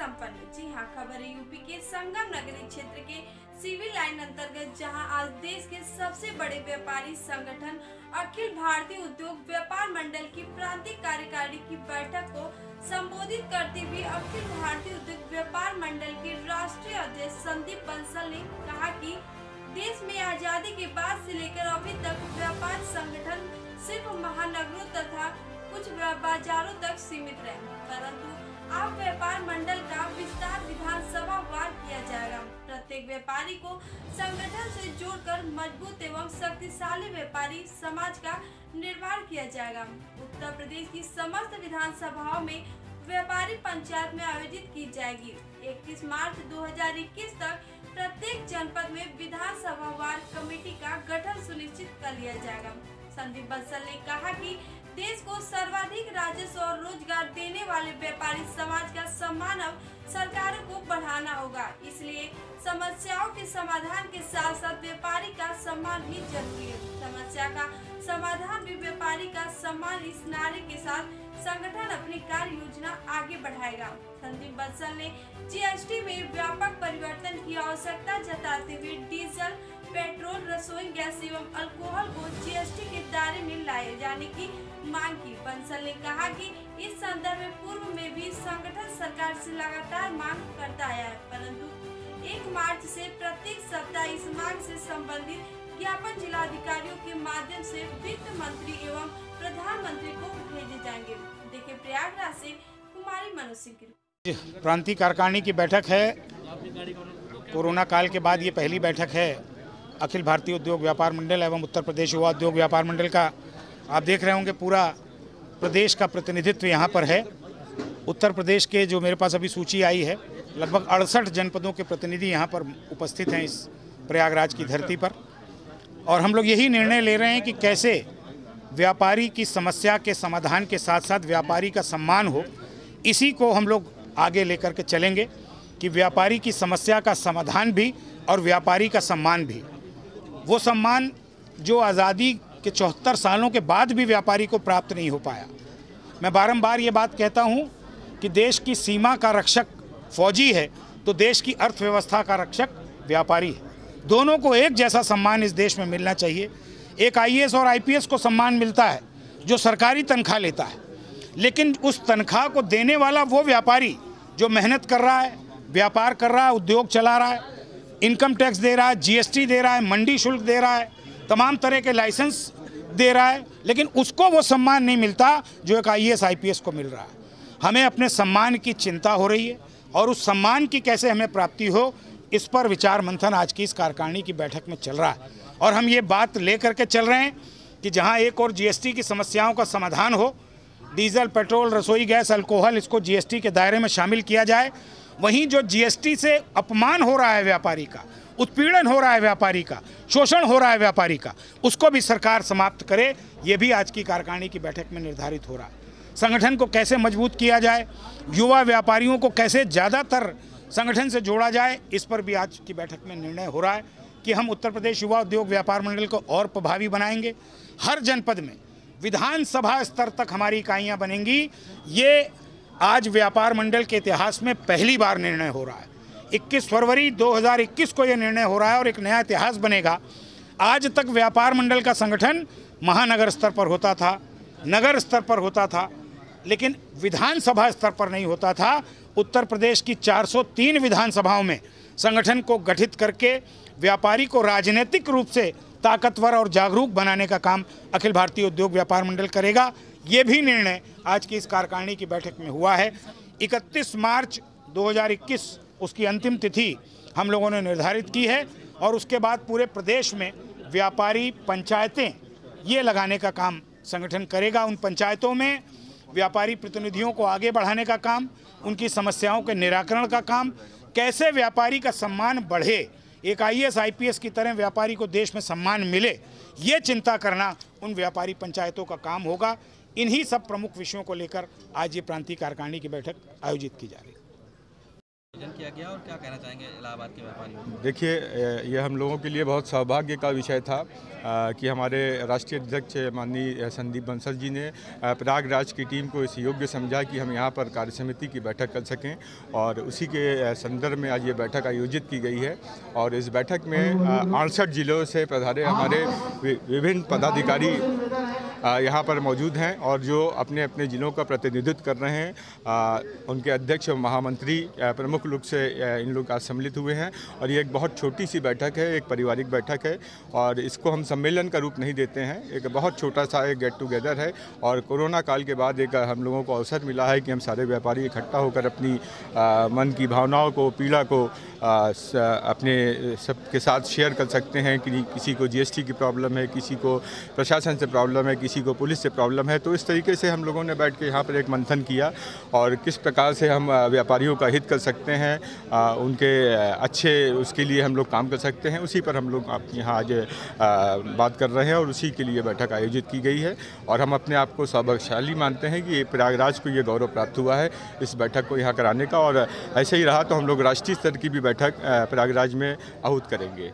संपन्न। जी हां, खबर है यूपी के संगम नगरी क्षेत्र के सिविल लाइन अंतर्गत, जहां आज देश के सबसे बड़े व्यापारी संगठन अखिल भारतीय उद्योग व्यापार मंडल की प्रांतीय कार्यकारिणी की बैठक को संबोधित करते हुए अखिल भारतीय उद्योग व्यापार मंडल के राष्ट्रीय अध्यक्ष संदीप बंसल ने कहा कि देश में आजादी के बाद से लेकर अभी तक व्यापार संगठन सिर्फ महानगरों तथा कुछ बाजारों तक सीमित रहे, परंतु अब व्यापार मंडल का विस्तार विधानसभा वार किया जाएगा। प्रत्येक व्यापारी को संगठन से जोड़कर मजबूत एवं शक्तिशाली व्यापारी समाज का निर्माण किया जाएगा। उत्तर प्रदेश की समस्त विधानसभाओं में व्यापारी पंचायत में आयोजित की जाएगी। 31 मार्च 2021 तक प्रत्येक जनपद में विधानसभा वार कमेटी का गठन सुनिश्चित कर लिया जाएगा। संदीप बंसल ने कहा कि देश को सर्वाधिक राजस्व और रोजगार देने वाले व्यापारी समाज का सम्मान अब सरकारों को बढ़ाना होगा, इसलिए समस्याओं के समाधान के साथ साथ व्यापारी का सम्मान भी जरूरी है। समस्या का समाधान भी व्यापारी का सम्मान, इस नारे के साथ संगठन अपनी कार्य योजना आगे बढ़ाएगा। संदीप बंसल ने जीएसटी में व्यापक परिवर्तन की आवश्यकता जताते हुए डीजल, पेट्रोल, रसोई गैस एवं अल्कोहल को जीएसटी के दायरे में लाए जाने की मांग की। बंसल ने कहा कि इस संदर्भ में पूर्व में भी संगठन सरकार से लगातार मांग करता आया है, परंतु 1 मार्च से प्रत्येक सप्ताह इस मांग से संबंधित ज्ञापन जिलाधिकारियों के माध्यम से वित्त मंत्री एवं प्रधानमंत्री को भेजे जाएंगे। देखिए प्रयागराज से कुमारी मनोज सिंह की। प्रांतीय कार्यकारिणी की बैठक है। कोरोना काल के बाद ये पहली बैठक है अखिल भारतीय उद्योग व्यापार मंडल एवं उत्तर प्रदेश युवा उद्योग व्यापार मंडल का। आप देख रहे होंगे पूरा प्रदेश का प्रतिनिधित्व यहाँ पर है। उत्तर प्रदेश के जो मेरे पास अभी सूची आई है, लगभग 68 जनपदों के प्रतिनिधि यहाँ पर उपस्थित हैं इस प्रयागराज की धरती पर। और हम लोग यही निर्णय ले रहे हैं कि कैसे व्यापारी की समस्या के समाधान के साथ साथ व्यापारी का सम्मान हो। इसी को हम लोग आगे लेकर के चलेंगे कि व्यापारी की समस्या का समाधान भी और व्यापारी का सम्मान भी, वो सम्मान जो आज़ादी के 74 सालों के बाद भी व्यापारी को प्राप्त नहीं हो पाया। मैं बारंबार ये बात कहता हूँ कि देश की सीमा का रक्षक फौजी है तो देश की अर्थव्यवस्था का रक्षक व्यापारी है। दोनों को एक जैसा सम्मान इस देश में मिलना चाहिए। एक आईएएस और आईपीएस को सम्मान मिलता है जो सरकारी तनख्वाह लेता है, लेकिन उस तनख्वाह को देने वाला वो व्यापारी जो मेहनत कर रहा है, व्यापार कर रहा है, उद्योग चला रहा है, इनकम टैक्स दे रहा है, जीएसटी दे रहा है, मंडी शुल्क दे रहा है, तमाम तरह के लाइसेंस दे रहा है, लेकिन उसको वो सम्मान नहीं मिलता जो एक आईएएस आईपीएस को मिल रहा है। हमें अपने सम्मान की चिंता हो रही है और उस सम्मान की कैसे हमें प्राप्ति हो, इस पर विचार मंथन आज की इस कार्यकारिणी की बैठक में चल रहा है। और हम ये बात ले करके चल रहे हैं कि जहाँ एक और जीएसटी की समस्याओं का समाधान हो, डीजल, पेट्रोल, रसोई गैस, अल्कोहल, इसको जीएसटी के दायरे में शामिल किया जाए, वहीं जो जीएसटी से अपमान हो रहा है व्यापारी का, उत्पीड़न हो रहा है व्यापारी का, शोषण हो रहा है व्यापारी का, उसको भी सरकार समाप्त करे। ये भी आज की कार्यकारिणी की बैठक में निर्धारित हो रहा है। संगठन को कैसे मजबूत किया जाए, युवा व्यापारियों को कैसे ज़्यादातर संगठन से जोड़ा जाए, इस पर भी आज की बैठक में निर्णय हो रहा है कि हम उत्तर प्रदेश युवा उद्योग व्यापार मंडल को और प्रभावी बनाएंगे। हर जनपद में विधानसभा स्तर तक हमारी इकाइयाँ बनेंगी। ये आज व्यापार मंडल के इतिहास में पहली बार निर्णय हो रहा है। 21 फरवरी 2021 को यह निर्णय हो रहा है और एक नया इतिहास बनेगा। आज तक व्यापार मंडल का संगठन महानगर स्तर पर होता था, नगर स्तर पर होता था, लेकिन विधानसभा स्तर पर नहीं होता था। उत्तर प्रदेश की 403 विधानसभाओं में संगठन को गठित करके व्यापारी को राजनीतिक रूप से ताकतवर और जागरूक बनाने का काम अखिल भारतीय उद्योग व्यापार मंडल करेगा। ये भी निर्णय आज की इस कार्यकारिणी की बैठक में हुआ है। 31 मार्च 2021 उसकी अंतिम तिथि हम लोगों ने निर्धारित की है और उसके बाद पूरे प्रदेश में व्यापारी पंचायतें ये लगाने का काम संगठन करेगा। उन पंचायतों में व्यापारी प्रतिनिधियों को आगे बढ़ाने का काम, उनकी समस्याओं के निराकरण का काम, कैसे व्यापारी का सम्मान बढ़े, एक आईएएस आईपीएस की तरह व्यापारी को देश में सम्मान मिले, ये चिंता करना उन व्यापारी पंचायतों का काम होगा। इन्हीं सब प्रमुख विषयों को लेकर आज ये प्रांतीय कार्यकारिणी की बैठक आयोजित की जा रही है। आयोजन किया गया और क्या कहना चाहेंगे इलाहाबाद के व्यापारियों को? देखिए, ये हम लोगों के लिए बहुत सौभाग्य का विषय था कि हमारे राष्ट्रीय अध्यक्ष माननीय संदीप बंसल जी ने प्रयागराज की टीम को इस योग्य समझा कि हम यहाँ पर कार्य समिति की बैठक कर सकें, और उसी के संदर्भ में आज ये बैठक आयोजित की गई है। और इस बैठक में 68 जिलों से पधारे हमारे विभिन्न पदाधिकारी यहाँ पर मौजूद हैं और जो अपने अपने ज़िलों का प्रतिनिधित्व कर रहे हैं। उनके अध्यक्ष और महामंत्री प्रमुख रूप से इन लोग आज सम्मिलित हुए हैं, और ये एक बहुत छोटी सी बैठक है, एक पारिवारिक बैठक है, और इसको हम सम्मेलन का रूप नहीं देते हैं। एक बहुत छोटा सा एक गेट टुगेदर है, और कोरोना काल के बाद एक हम लोगों को अवसर मिला है कि हम सारे व्यापारी इकट्ठा होकर अपनी मन की भावनाओं को, पीड़ा को अपने सबके साथ शेयर कर सकते हैं कि किसी को जीएसटी की प्रॉब्लम है, किसी को प्रशासन से प्रॉब्लम है, किसी को पुलिस से प्रॉब्लम है। तो इस तरीके से हम लोगों ने बैठ के यहाँ पर एक मंथन किया, और किस प्रकार से हम व्यापारियों का हित कर सकते हैं, उनके अच्छे उसके लिए हम लोग काम कर सकते हैं, उसी पर हम लोग यहाँ आज बात कर रहे हैं, और उसी के लिए बैठक आयोजित की गई है। और हम अपने आप को सौभाग्यशाली मानते हैं कि प्रयागराज को ये गौरव प्राप्त हुआ है इस बैठक को यहाँ कराने का, और ऐसे ही रहा तो हम लोग राष्ट्रीय स्तर की भी बैठक प्रयागराज में आहूत करेंगे।